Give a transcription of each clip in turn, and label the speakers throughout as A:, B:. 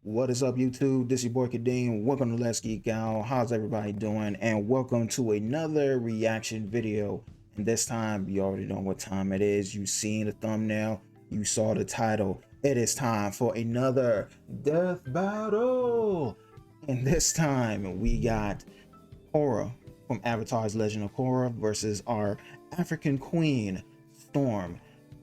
A: What is up, YouTube? This is your boy Kadeem. Welcome to Let's Geek Out. How's everybody doing? And welcome to another reaction video. And this time, you already know what time it is. You seen the thumbnail. You saw the title. It is time for another death battle. And this time, we got Korra from Avatar's Legend of Korra versus our African queen, Storm.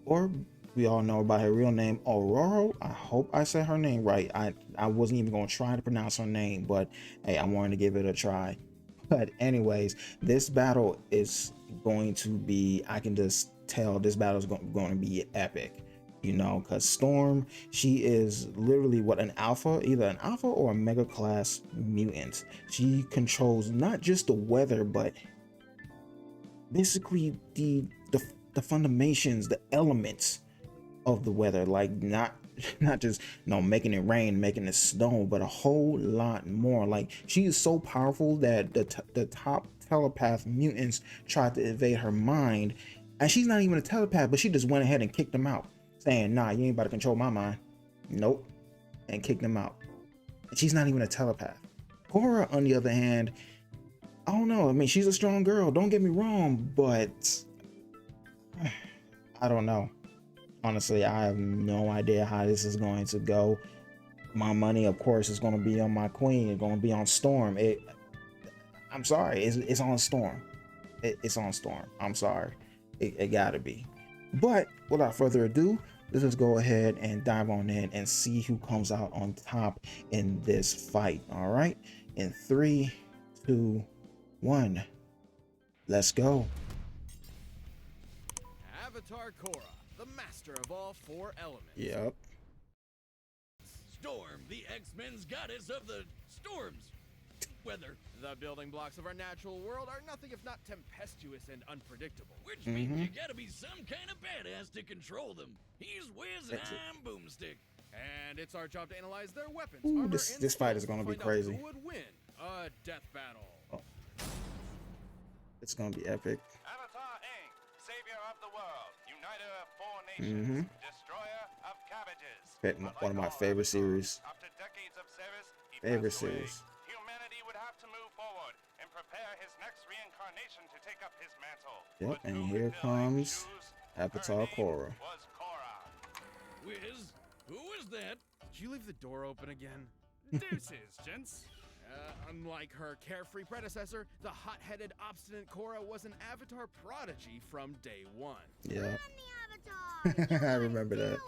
A: Or we all know by her real name, Ororo. I hope I said her name right. I wasn't even going to try to pronounce her name, but hey, I wanted to give it a try. But anyways, this battle is going to be, I can just tell this battle is going to be epic, you know, because Storm, she is literally what, an alpha, either an alpha or a mega class mutant. She controls not just the weather, but basically the fundations, the elements of the weather, like not just, you know, making it rain, making it snow, but a whole lot more. Like, she is so powerful that the top telepath mutants tried to invade her mind, and she's not even a telepath, but she just went ahead and kicked them out, saying, nah, you ain't about to control my mind. Nope. And kicked them out. And she's not even a telepath. Korra, on the other hand, I don't know, I mean, she's a strong girl, don't get me wrong, but I don't know. Honestly, I have no idea how this is going to go. My money, of course, is going to be on my queen. It's going to be on Storm. I'm sorry, it's on Storm. It's on Storm. I'm sorry. It gotta be. But without further ado, let's just go ahead and dive on in and see who comes out on top in this fight. All right, in 3, 2, 1, let's go.
B: Avatar Korra, the master of all 4 elements.
A: Yep.
C: Storm, the X-Men's goddess of the storms. Weather.
B: The building blocks of our natural world are nothing if not tempestuous and unpredictable.
C: Which means you gotta be some kind of badass to control them. He's Wiz and I'm Boomstick.
B: And it's our job to analyze their weapons.
A: Ooh,
B: armor,
A: this
B: and
A: fight is
B: skills
A: gonna
B: to
A: be
B: find out
A: crazy.
B: Who would win a death battle?
A: Oh. It's gonna be epic.
D: Avatar Inc., savior of the world, uniter of 4 nations, destroyer of cabbages.
A: One of my favorite series.
D: After decades of service, he
A: Favorite
D: passed away.
A: series.
D: Humanity would have to move forward and prepare his next reincarnation to take up his mantle.
A: Yep,
D: But
A: and
D: who
A: here
D: would fill
A: comes
D: his shoes?
A: Avatar
D: Her name
A: Korra.
D: was Korra.
C: Wiz, who is that?
B: Did you leave the door open again?
E: Deuces, gents.
B: Unlike her carefree predecessor, the hot-headed, obstinate Korra was an Avatar prodigy from day 1.
A: Yeah. I remember that.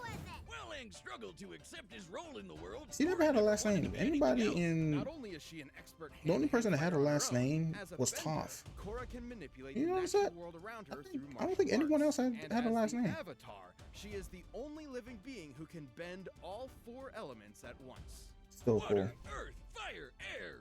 C: Well, Aang struggled to accept his role in the world.
A: She never had a last
C: Wanted
A: name.
C: to be anything
A: Anybody
C: else.
A: in
B: Not only is she an expert
A: the only person that had a
B: hand-to-hand
A: last
B: fighter on her own,
A: name
B: as a
A: was
B: bender,
A: Toph.
B: Korra can manipulate
A: You know
B: the
A: what I'm
B: natural
A: saying?
B: world around her
A: I
B: through
A: don't
B: martial
A: think anyone
B: arts.
A: else
B: And
A: had a
B: as
A: last
B: the
A: name.
B: Avatar, she is the only living being who can bend all 4 elements at once.
A: Still cool.
C: Water, earth, fire, air.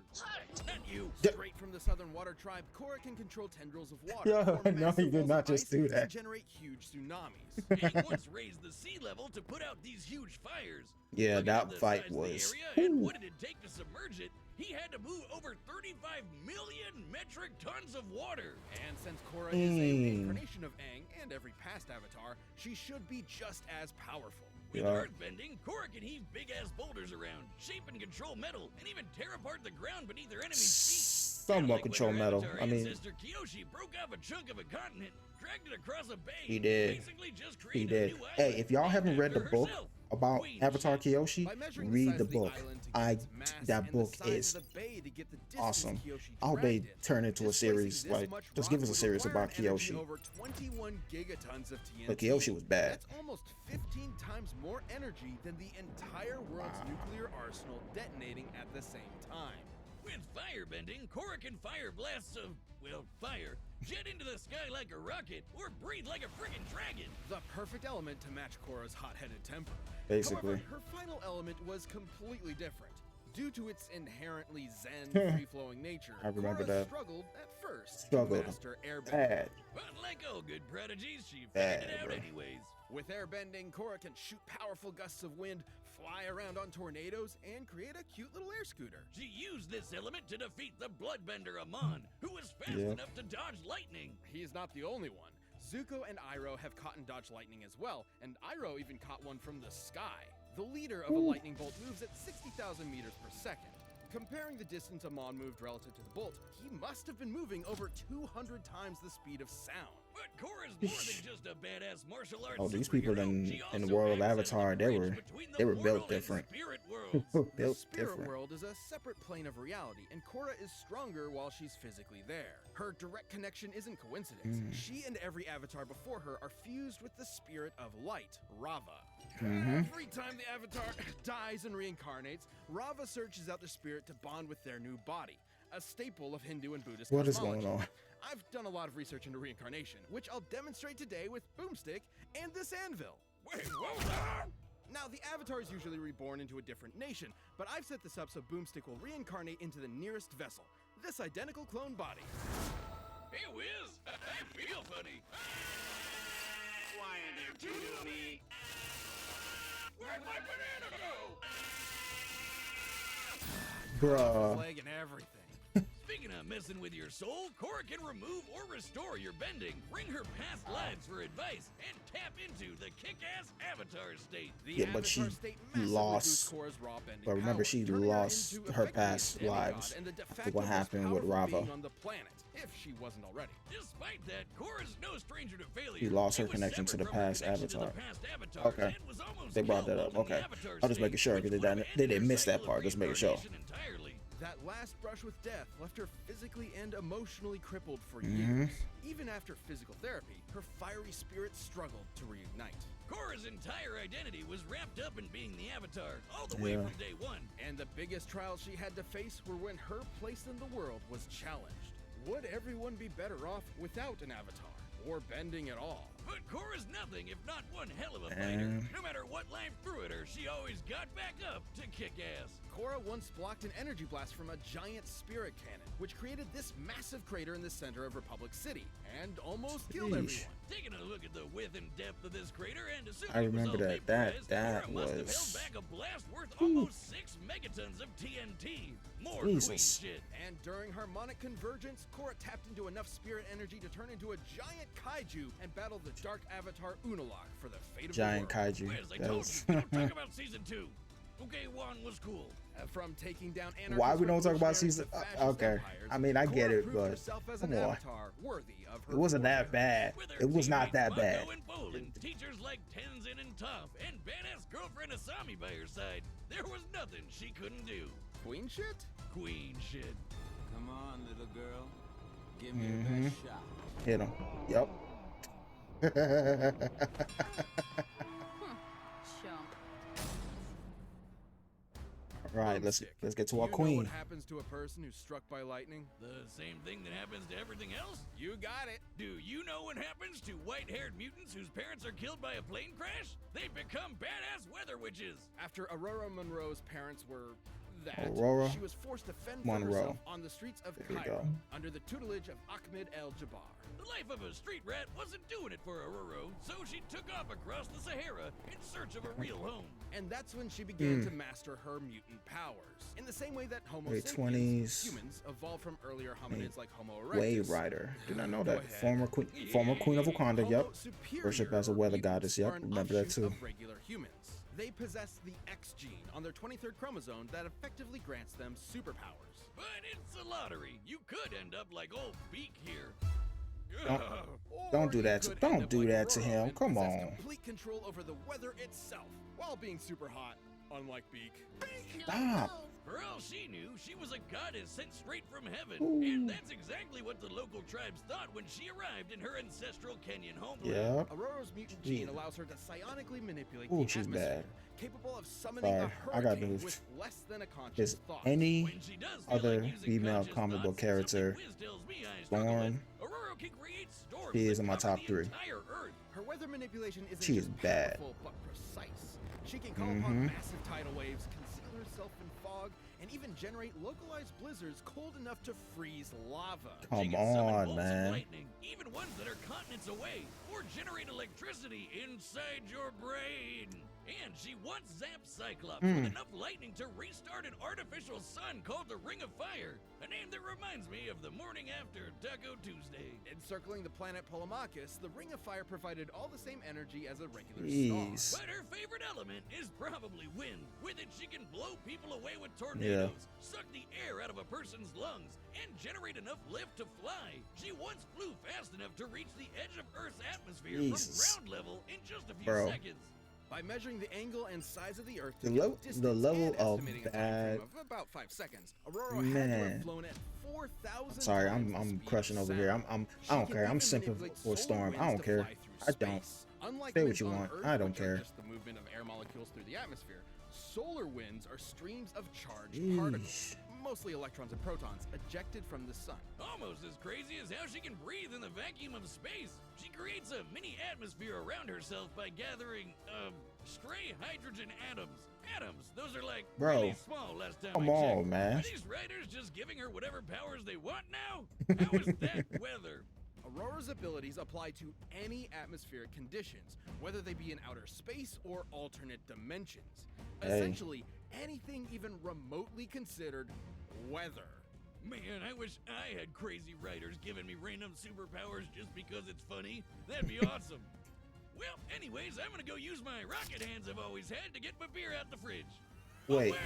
C: Not you.
B: Straight from the Southern Water Tribe, Korra can control tendrils of water.
A: Yo,
B: form
A: no,
B: massive
A: he did
B: walls
A: not
B: of
A: just
B: ice,
A: do
B: and
A: that.
B: generate huge tsunamis.
C: Aang once raised the sea level to put out these huge fires.
A: Yeah,
C: Looking
A: that
C: at the
A: fight
C: size of the
A: was.
C: area and
A: Ooh.
C: what did it take to submerge it? He had to move over 35 million metric tons of water.
B: And since Korra is a incarnation of Aang and every past Avatar, she should be just as powerful.
C: With
A: Yeah.
C: earthbending, Korra can heave big-ass boulders around, shape and control metal, and even tear apart the ground beneath her enemy's feet.
A: Somewhat
C: Kinda like
A: control
C: when her
A: metal.
C: Avatar
A: I mean,
C: ancestor Kyoshi broke off a chunk of a continent, dragged it across a bay.
A: He did.
C: Basically just
A: he
C: created
A: did.
C: a new
A: Hey,
C: island
A: if y'all
C: named
A: haven't read the
C: after
A: book
C: herself,
A: about
C: Queen
A: Avatar
C: Ship.
A: Kyoshi,
B: By measuring
A: read
B: the
A: the
B: size of
A: book.
B: island to get its mass
A: That
B: and
A: book
B: the size
A: is
B: of the bay to get the distance
A: awesome.
B: Kyoshi
A: I hope they
B: dragged it.
A: turn into a
B: Displacing
A: series.
B: this
A: Like,
B: much
A: just
B: rock
A: give us a
B: would
A: series
B: require
A: about
B: an energy
A: Kyoshi.
B: over 21 gigatons of TNT.
A: But Kyoshi was bad.
B: That's almost 15 times more energy than the entire world's nuclear arsenal detonating at the same time.
C: With firebending, Korra can fire blasts of, well, fire, jet into the sky like a rocket, or breathe like a friggin' dragon.
B: The perfect element to match Korra's hot-headed temper.
A: Basically.
B: However, her final element was completely different. Due to its inherently zen, free-flowing nature,
A: I remember
B: Korra
A: that.
B: struggled at first
A: Struggled.
B: to master airbending.
A: Bad.
C: But like all good prodigies, she
A: Bad,
C: figured it out
A: bro.
C: anyways.
B: With airbending, Korra can shoot powerful gusts of wind, fly around on tornadoes, and create a cute little air scooter.
C: She used this element to defeat the bloodbender Amon, who was fast
A: Yeah.
C: enough to dodge lightning.
B: He's not the only one. Zuko and Iroh have caught and dodged lightning as well, and Iroh even caught one from the sky. The leader of a lightning bolt moves at 60,000 meters per second. Comparing the distance Amon moved relative to the bolt, he must have been moving over 200 times the speed of sound.
C: But Korra's more than just a badass martial arts
A: Oh, these people
C: superhero. She
A: in the
C: also
A: world of
C: acts as the
A: Avatar, they
C: bridge between the
A: were
C: mortal
A: built
C: and
A: different.
C: spirit worlds.
B: The
A: Built
B: spirit
A: different.
B: world is a separate plane of reality, and Korra is stronger while she's physically there. Her direct connection isn't coincidence. She and every avatar before her are fused with the spirit of light, Rava. Every time the avatar dies and reincarnates, Rava searches out the spirit to bond with their new body, a staple of Hindu and Buddhist
A: What is
B: cosmology.
A: going on?
B: I've done a lot of research into reincarnation, which I'll demonstrate today with Boomstick and this anvil.
C: Wait, what?
B: Now, the Avatar is usually reborn into a different nation, but I've set this up so Boomstick will reincarnate into the nearest vessel, this identical clone body.
C: Hey, Wiz, I feel funny.
D: Why are there two of me?
C: Where'd my banana go?
A: Bruh.
B: Leg and everything.
C: Speaking of messing with your soul, Korra can remove or restore your bending, bring her past lives for advice, and tap into the kick-ass Avatar state.
B: The
A: Yeah, but she
B: Avatar state massively
A: lost-
B: boosts Korra's raw bending
A: But remember,
B: power,
A: she
B: turning
A: lost
B: into
A: her
B: effectively
A: past
B: a demigod
A: lives
B: and the de
A: with
B: facto
A: what
B: most
A: happened with
B: powerful
A: Rava.
B: being on the planet, if she wasn't already.
C: Despite that, Korra's no stranger to failure.
A: She lost her
C: was
A: connection to
C: severed
A: the
C: from her
A: past
C: connection to the
A: Avatar.
C: past Avatars
A: Okay.
C: and was almost
A: They brought that
C: killed
A: up.
C: in the
A: Okay.
C: Avatar
A: I'll just make
C: state,
A: sure
C: which
A: because
C: would have
A: they
C: ended
A: didn't
C: her
A: miss that
C: cycle of
A: part. Just making sure.
C: reincarnation entirely.
B: That last brush with death left her physically and emotionally crippled for years. Even after physical therapy, her fiery spirit struggled to reignite.
C: Korra's entire identity was wrapped up in being the Avatar, all the way
A: Yeah.
C: from day one.
B: And the biggest trials she had to face were when her place in the world was challenged. Would everyone be better off without an avatar, or bending at all?
C: But Korra's nothing if not one hell of a fighter.
A: And-
C: No matter what life threw at her, she always got back up to kick ass.
B: Korra once blocked an energy blast from a giant spirit cannon, which created this massive crater in the center of Republic City, and almost killed
A: Sheesh.
B: everyone.
C: Taking a look at the width and depth of this crater and assuming
A: I
C: it was
A: remember
C: all
A: that.
C: vaporized,
A: That
C: Korra must have
A: was-
C: held back a blast worth almost 6 megatons of TNT. More
A: Jesus.
C: Queen shit.
B: And during harmonic convergence, Korra tapped into enough spirit energy to turn into a giant kaiju and battle the dark avatar Unalaq for the fate of
A: Giant
B: the world.
A: kaiju.
C: Wiz, I
A: That
C: told
A: was-
C: you, don't talk about season 2. Okay, 1 was cool.
B: From taking down
A: Why we don't talk about
B: revolutionaries
A: season?
B: to fascist
A: Okay,
B: empires,
A: I mean I get
B: Korra
A: it,
B: proved
A: but
B: herself as
A: come
B: an
A: on,
B: avatar worthy of her
A: it wasn't that
B: fortune.
A: bad.
C: With her
A: It was not that
C: teammates
A: bad.
C: Mako and Bolin, teachers like Tenzin and Toph, and badass girlfriend Asami by her side, there was nothing she couldn't do.
B: Queen shit?
C: Queen shit.
F: Come on, little girl. Give me your best shot.
A: Hit him. Yep.
G: Chump.
A: Right, let's get to our
B: You know
A: queen.
B: what happens to a person who's struck by lightning?
C: The same thing that happens to everything else?
B: You got it.
C: Do you know what happens to white-haired mutants whose parents are killed by a plane crash? They become badass weather witches.
B: After Ororo Munroe's parents were that,
A: Aurora
B: she was forced to fend for
A: Munroe.
B: herself on the streets of
A: There you
B: Cairo
A: go.
B: under the tutelage of Ahmed El-Jabbar.
C: The life of a street rat wasn't doing it for Ororo, so she took off across the Sahara in search of a real home.
B: And that's when she began to master her mutant powers. In the same way that Homo
A: Late
B: sapiens,
A: 20s.
B: humans, evolved from earlier hominids like Homo
A: Wave
B: erectus.
A: Rider. Did not know
B: Go
A: that.
B: ahead.
A: Former queen of Wakanda.
B: Homo
A: Yep.
B: superior
A: Worship as a weather
B: mutants
A: goddess. Yep.
B: are an
A: Remember that
B: offshoot
A: too.
B: of regular humans. They possess the X gene on their 23rd chromosome that effectively grants them superpowers.
C: But it's a lottery. You could end up like old Beak here.
A: Don't
B: Or
A: do
B: you
A: that to-
B: could
A: don't
B: end up
A: do
B: like
A: that to
B: Ororo
A: him.
B: and
A: Come
B: possess
A: on.
B: Complete control over the weather itself while being super hot, unlike Beak.
A: Stop.
C: For all she knew, she was a goddess sent straight from heaven.
A: Ooh.
C: And that's exactly what the local tribes thought when she arrived in her ancestral Kenyan homeland.
A: Yep.
B: Aurora's mutant
A: Gee.
B: gene allows her to psionically manipulate
A: Ooh,
B: the
A: she's
B: atmosphere,
A: bad.
B: capable of summoning a
A: Sorry, I got
B: hurricane
A: news.
B: with less than a conscious
A: Is
B: thought.
A: any
C: When she does feel
A: other
C: like using
A: female
C: conscious
A: comic book
C: thoughts,
A: character
C: something Wiz tells me I struggle
A: Storm,
C: with, Ororo can create storms
A: she is
C: that
A: in my
C: cover
A: top
C: the
A: 3.
C: entire Earth.
B: Her weather manipulation isn't
A: She is
B: just
A: bad.
B: powerful but precise. She can call upon massive tidal waves, conceal herself in fog, and even generate localized blizzards cold enough to freeze lava.
C: She
A: Come
C: can summon
A: on,
C: bolts of
A: man.
C: lightning, even ones that are continents away, or generate electricity inside your brain. And she once zapped Cyclops with enough lightning to restart an artificial sun called the Ring of Fire, a name that reminds me of the morning after Taco Tuesday.
B: Encircling the planet Polemarchus, the Ring of Fire provided all the same energy as a regular
A: Jeez.
B: star.
C: But her favorite element is probably wind. With it, she can blow people away with tornadoes, suck the air out of a person's lungs, and generate enough lift to fly. She once flew fast enough to reach the edge of Earth's atmosphere
A: Jesus.
C: from ground level in just a few
A: Bro.
C: seconds.
B: By measuring the angle and size of the Earth
A: The
B: to get
A: level-
B: distance
A: the level
B: and
A: of
B: estimating a time
A: bad-
B: frame of about 5 seconds, Aurora had to
A: Man.
B: have flown at 4,000
A: Sorry,
B: times the
A: I'm
B: speed of
A: crushing over
B: sound.
A: here. I
B: She
A: don't
B: can
A: care. I'm
B: even
A: simping
B: manipulate
A: for
B: solar
A: Storm. I
B: winds
A: don't
B: to
A: care.
B: fly through
A: I don't.
B: space. Unlike
A: Say what
B: winds
A: you
B: on
A: want.
B: Earth,
A: I don't
B: which are
A: care.
B: just the movement of air molecules through the atmosphere, solar winds are streams of charged
A: Yeesh.
B: particles, mostly electrons and protons, ejected from the sun.
C: Almost as crazy as how she can breathe in the vacuum of space. She creates a mini atmosphere around herself by gathering, stray hydrogen atoms. Atoms, those are like
A: Bro,
C: really small last time
A: come
C: I checked.
A: on, man.
C: Are these writers just giving her whatever powers they want now? How is that weather?
B: Aurora's abilities apply to any atmospheric conditions, whether they be in outer space or alternate dimensions.
A: Hey.
B: Essentially, anything even remotely considered weather.
C: Man, I wish I had crazy writers giving me random superpowers just because it's funny. That'd be awesome. Well, anyways, I'm gonna go use my rocket hands I've always had to get my beer out the fridge.
A: Wait.
C: Away!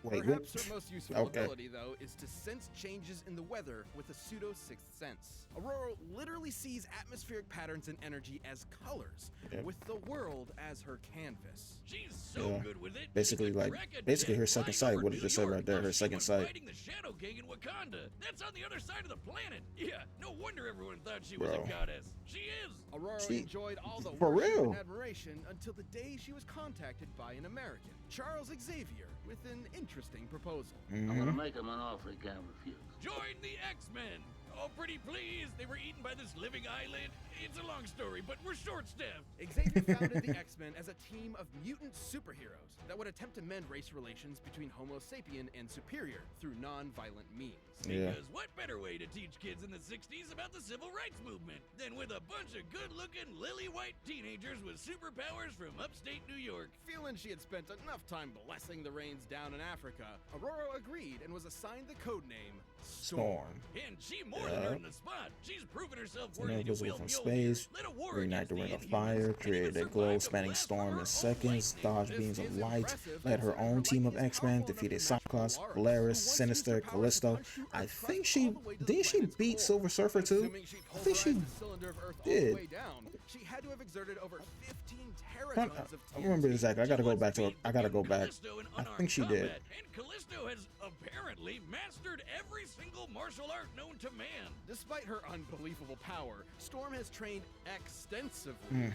A: Wait,
B: Perhaps
A: what?
B: her most useful
A: Okay.
B: ability, though, is to sense changes in the weather with a pseudo-sixth sense. Aurora literally sees atmospheric patterns and energy as colors,
A: Yep.
B: with the world as her canvas.
C: She's so
A: Yeah.
C: good with it.
A: Basically,
C: she could
A: like,
C: track a
A: basically
C: jet
A: her second
C: flying
A: sight.
C: over
A: What did
C: New
A: you say
C: York
A: right there?
C: while
A: Her
C: she
A: second
C: was
A: sight.
C: Fighting the Shadow King in Wakanda. That's on the other side of the planet. Yeah, no wonder everyone thought she was
A: Bro.
C: a goddess. She is.
B: Aurora
A: She-
B: enjoyed all the
A: for
B: worship
A: real.
B: and admiration until the day she was contacted by an American, Charles Xavier, with an interesting proposal.
A: Mm-hmm.
G: I'm gonna make him an offer he can't refuse.
C: Join the X-Men! Oh, pretty please! They were eaten by this living eyelid. It's a long story, but we're short-staffed.
B: Xavier founded the X-Men as a team of mutant superheroes that would attempt to mend race relations between Homo sapien and Superior through non-violent means.
A: Yeah.
C: Because what better way to teach kids in the 60s about the civil rights movement than with a bunch of good-looking lily-white teenagers with superpowers from upstate New York?
B: Feeling she had spent enough time blessing the rains down in Africa, Aurora agreed and was assigned the codename Storm.
C: And she more
A: Yeah.
C: than earned the spot. She's proven herself
A: You
C: worthy
A: know,
C: to
A: visible
C: wield
A: from
C: Mjolnir,
A: space,
C: led a war
A: reignite
C: against
A: the ring of
C: Inhumans,
A: fire,
C: and
A: created
C: even
A: a glow
C: survived
A: spanning
C: blast
A: storm
C: from
A: in
C: her
A: seconds,
C: own
A: dodged
B: This
A: beams of
B: is
A: light,
B: impressive,
A: led her
B: considering
A: own
B: her
A: team of
B: lightning is
A: X-Men,
B: powerful
A: defeated
B: enough to match
A: Cyclops,
B: Polaris,
A: Polaris,
B: who once used
A: Sinister,
B: her powers to
A: Callisto.
B: punch through
A: I
B: Earth's
A: think
B: crust
A: she
B: all the way to the
A: didn't she
B: planet's
A: beat
B: core.
A: Silver Surfer too?
B: Assuming she
A: I think she
B: pulverized the cylinder of Earth all the
A: did.
B: way down, she had to have exerted over 15
A: I
B: teratons of
A: don't remember
B: TNT.
A: exactly. I gotta go
C: Once
A: back to it.
C: beat
A: I gotta go
C: mutant
A: back.
C: Callisto in
A: I
C: unarmed
A: think she did.
C: combat, and Callisto has apparently mastered every single martial art known to man.
B: Despite her unbelievable power, Storm has trained extensively
A: Hmm.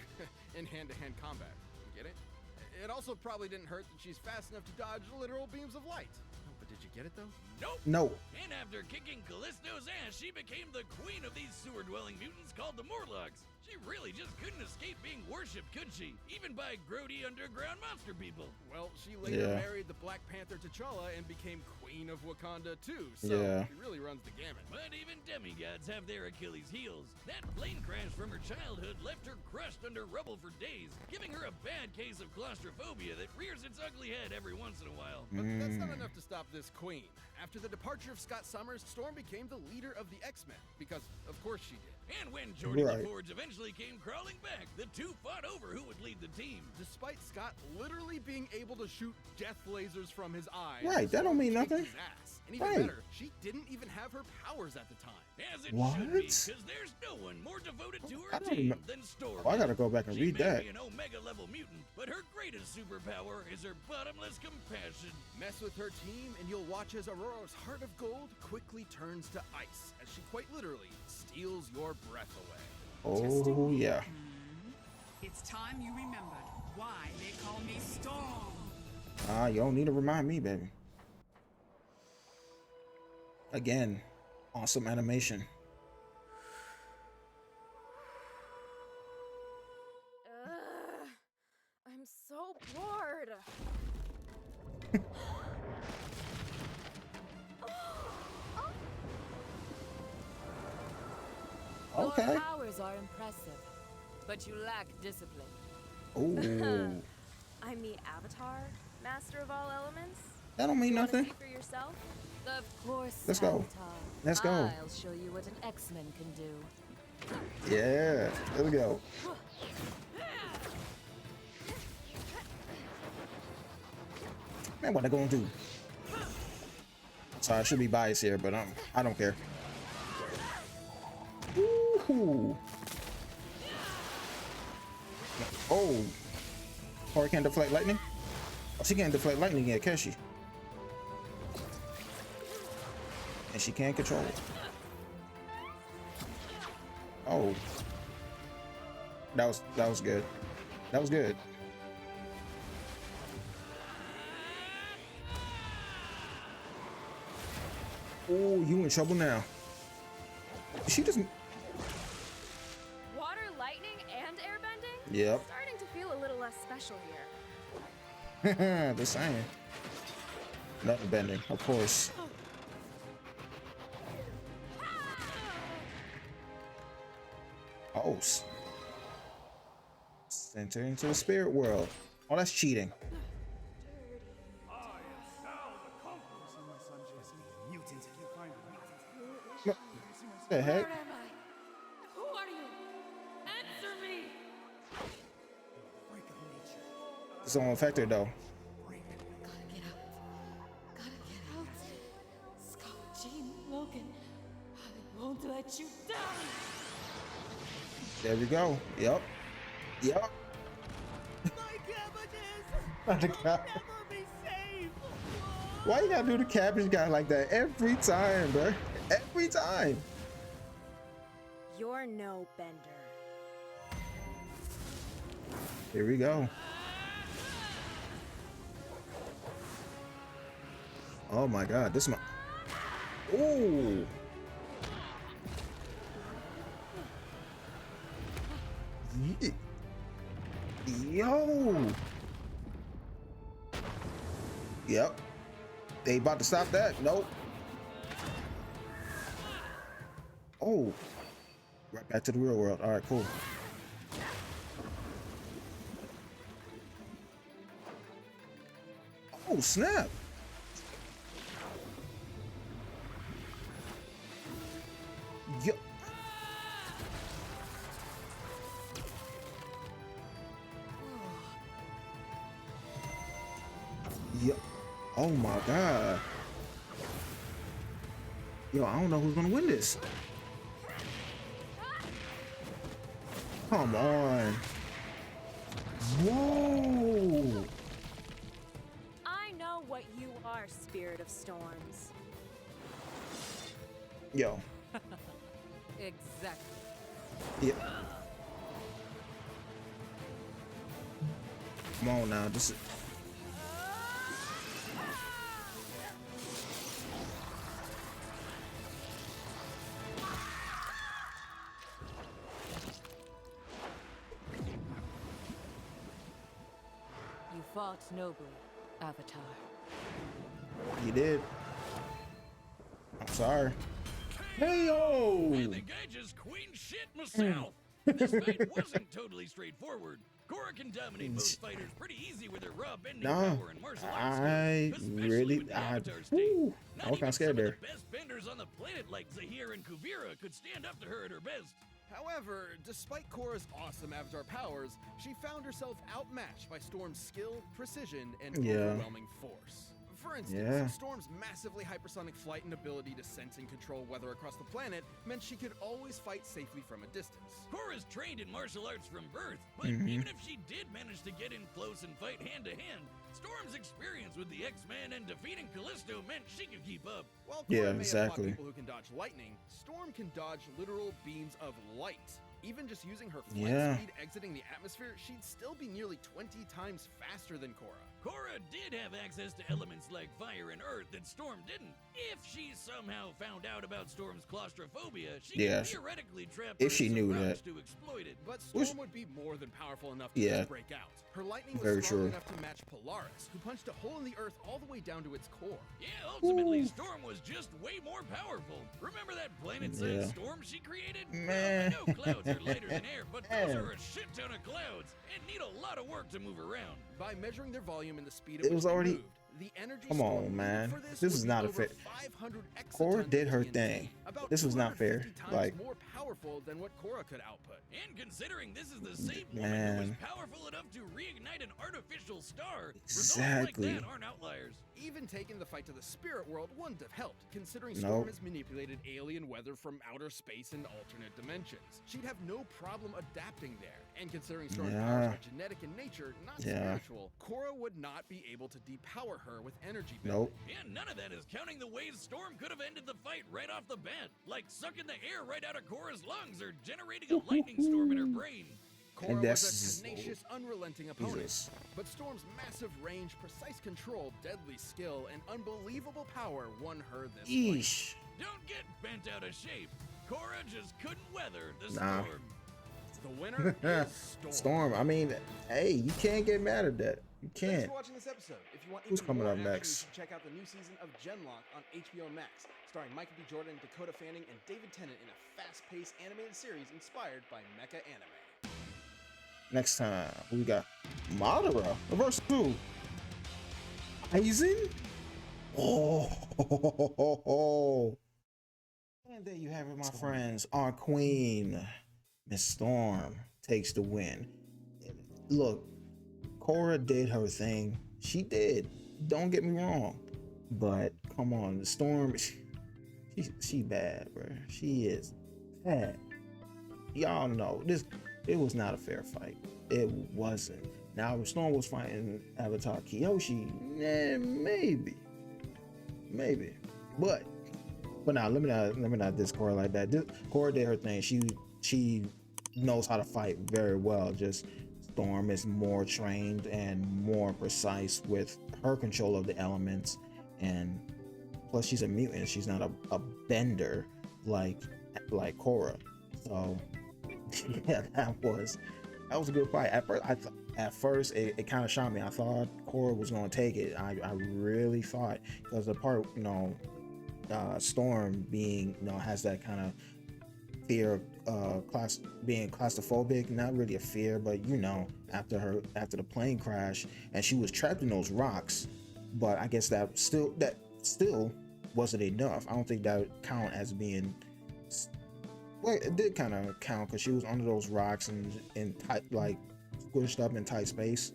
B: in hand-to-hand combat. Get it? It also probably didn't hurt that she's fast enough to dodge literal beams of light. No, but did you get it though?
C: Nope.
A: No.
C: And after kicking Callisto's ass, she became the queen of these sewer-dwelling mutants called the Morlocks. She really just couldn't escape being worshipped, could she? Even by grody underground monster people.
B: Well, she later
A: Yeah.
B: married the Black Panther T'Challa and became Queen of Wakanda too, so
A: Yeah.
B: she really runs the gamut.
C: But even demigods have their Achilles heels. That plane crash from her childhood left her crushed under rubble for days, giving her a bad case of claustrophobia that rears its ugly head every once in a while.
B: But that's not enough to stop this queen. After the departure of Scott Summers, Storm became the leader of the X-Men, because of course she did.
C: And when Geordi
A: Right.
C: LaForge eventually came crawling back, the two fought over who would lead the team.
B: Despite Scott literally being able to shoot death lasers from his eyes,
A: Right, that don't mean
B: Storm kicked
A: nothing.
B: his ass. And even
A: Right.
B: better, she didn't even have her powers at the time.
C: As it
A: What?
C: should be, because there's no one more devoted to her
A: I don't
C: team
A: remem-
C: than Storm.
A: Oh, I gotta go back and
C: She
A: read
C: may
A: that.
C: be an Omega-level mutant, but her greatest superpower is her bottomless compassion.
B: Mess with her team, and you'll watch as Aurora's heart of gold quickly turns to ice, as she quite literally steals your breath away.
A: Oh yeah.
H: It's time you remembered why they call me Storm.
A: Ah, you don't need to remind me, baby. Again, awesome animation.
I: I'm so bored.
A: Okay.
I: Your powers are impressive, but you lack discipline.
A: Ooh.
I: I'm the Avatar, master of all elements.
A: That don't mean
I: You wanna
A: nothing.
I: see for yourself? Of course,
A: Let's go.
I: Avatar.
A: Let's go.
I: I'll show you what an X-Men can do.
A: Yeah. Let's go. Man, what they gonna do? Sorry, I should be biased here, but I don't care. Ooh. Oh. Korra can't deflect lightning? Oh, she can't deflect lightning yet, can she? And she can't control it. Oh. That was good. That was good. Oh, you in trouble now. She just...
I: Water, lightning, and airbending?
A: Yep.
I: Starting to feel a little less special here.
A: The same. Nothing bending, of course. Oh. Enter into the spirit world. Oh, that's cheating. What the heck?
H: Where am I? Who are you? Answer me!
A: This don't affect her though.
H: Gotta get out. Gotta get out. Scott, Jean, Logan, I won't let you down.
A: There we go. Yep. Yep.
B: My cabbages will never be saved.
A: Why you gotta do the cabbage guy like that every time, bro? Every time.
I: You're no bender.
A: Here we go. Oh my god, this is my... Ooh. Yo. Yep. They about to stop that. Nope. Oh. Right back to the real world. All right, cool. Oh, snap. Yo. Yo. Oh my god. Yo, I don't know who's gonna win this. Come on. Whoa.
I: I know what you are, Spirit of Storms.
A: Yo.
H: Exactly.
A: Yeah. Come on now. This is...
H: You fought nobly, Avatar.
A: You did. I'm sorry. Hey yo!
C: I think I just queen shit myself. This fight wasn't totally straightforward. Korra can dominate most fighters pretty easy with her raw bending
A: No,
C: power and martial arts
A: I
C: skills,
A: really,
C: especially with the Avatar state.
A: woo, I
C: Not
A: was kind
C: even
A: of scared
C: some
A: there.
C: of the best benders on the planet like Zahir and Kuvira could stand up to her at her best.
B: However, despite Korra's awesome Avatar powers, she found herself outmatched by Storm's skill, precision, and
A: Yeah.
B: overwhelming force. For instance,
A: Yeah.
B: Storm's massively hypersonic flight and ability to sense and control weather across the planet meant she could always fight safely from a distance.
C: Korra's trained in martial arts from birth, but
A: Mm-hmm.
C: even if she did manage to get in close and fight hand to hand, Storm's experience with the X-Men and defeating Callisto meant she could keep up.
B: While Korra
A: Yeah,
B: may have fought
A: exactly.
B: people who can dodge lightning, Storm can dodge literal beams of light. Even just using her flight
A: Yeah.
B: speed exiting the atmosphere, she'd still be nearly 20 times faster than Korra.
C: Korra did have access to elements like fire and earth that Storm didn't. If she somehow found out about Storm's claustrophobia, she
A: Yeah.
C: could theoretically trap
A: If
C: her
A: she
C: in some
A: knew
C: rocks
A: that.
C: to exploit it.
B: But Storm
A: Which-
B: would be more than powerful enough to
A: Yeah.
B: just break out. Her lightning was
A: Very
B: strong
A: true.
B: enough to match Polaris, who punched a hole in the earth all the way down to its core.
C: Yeah, ultimately,
A: Ooh.
C: Storm was just way more powerful. Remember that planet-sized
A: Yeah.
C: storm she created?
A: Man.
C: Well, I know clouds are lighter than air, but those
A: Man.
C: are a shit ton of clouds and need a lot of work to move around.
B: By measuring their volume and the speed at
A: It
B: which
A: was
B: they
A: already-
B: moved, the energy
A: Come
B: Storm
A: on,
B: needed
A: man.
B: for
A: This
B: would
A: is
B: be
A: not a
B: over
A: fair-
B: 500
A: Korra
B: exatons
A: did
B: of
A: her
B: TNT,
A: thing.
B: about
A: This was not fair.
B: 250 times
A: Like-
B: more powerful than what Korra could output.
C: And considering this is the same woman
A: Man.
C: who was powerful enough to reignite an artificial star,
A: Exactly.
C: results like that aren't outliers.
B: Even taking the fight to the spirit world wouldn't have helped, considering
A: Nope.
B: Storm has manipulated alien weather from outer space and alternate dimensions. She'd have no problem adapting there, and considering Storm's
A: Yeah.
B: powers are genetic in nature, not
A: Yeah.
B: spiritual, Korra would not be able to depower her with energy
A: Nope.
B: bending.
C: And none of that is counting the ways Storm could have ended the fight right off the bat, like sucking the air right out of Korra's lungs or generating a lightning storm in her brain.
B: Korra was
A: that's-
B: a tenacious, unrelenting opponent,
A: Jesus.
B: but Storm's massive range, precise control, deadly skill, and unbelievable power won her this fight.
A: Yeesh.
C: Don't get bent out of shape. Korra just couldn't weather the
A: Nah.
C: storm.
B: The winner is Storm.
A: Storm. I mean, hey, you can't get mad at that. You
B: Thanks
A: can't.
B: for watching this episode. If you want
A: Who's
B: even
A: coming
B: more
A: up
B: action,
A: next?
B: you should check out the new season of Genlock on HBO Max, starring Michael B. Jordan, Dakota Fanning, and David Tennant in a fast-paced animated series inspired by mecha anime.
A: Next time, we got Madara versus who? Aizen? Oh. And there you have it, my friends. Our queen, Miss Storm, takes the win. Look, Korra did her thing. She did. Don't get me wrong. But come on, Storm, she bad, bro. She is bad. Y'all know this. It was not a fair fight. It wasn't. Now, if Storm was fighting Avatar Kyoshi, maybe. But now let me not diss Korra like that. Korra did her thing. She knows how to fight very well. Just Storm is more trained and more precise with her control of the elements, and plus she's a mutant. She's not a bender like Korra. So yeah, that was a good fight. At first it kind of shocked me. I thought Korra was going to take it. I really thought, because the part, Storm being, has that kind of fear of being claustrophobic. Not really a fear, but after the plane crash and she was trapped in those rocks. But I guess that still wasn't enough. I don't think that would count as being. Well, it did kind of count because she was under those rocks and in tight, like squished up in a tight space.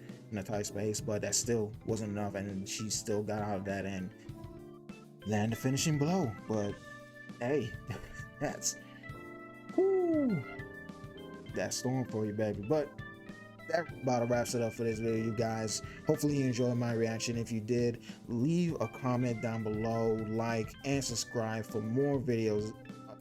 A: But that still wasn't enough, and she still got out of that and landed the finishing blow. But hey, that's Storm for you, baby. But that about wraps it up for this video, you guys. Hopefully you enjoyed my reaction. If you did, leave a comment down below, like and subscribe for more videos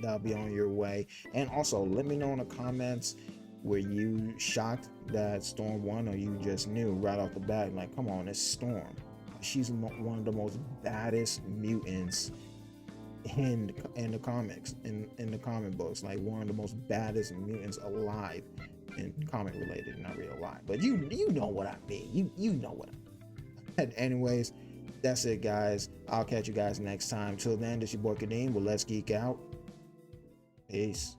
A: that'll be on your way. And also let me know in the comments, were you shocked that Storm won, or you just knew right off the bat, like, come on, it's Storm. She's one of the most baddest mutants in the comics, in the comic books, like one of the most baddest mutants alive, in comic related, not real life, but you know what I mean. You know what I mean. Anyways, that's it, guys. I'll catch you guys next time. Till then, this your boy Kadeem with Let's Geek Out. Peace.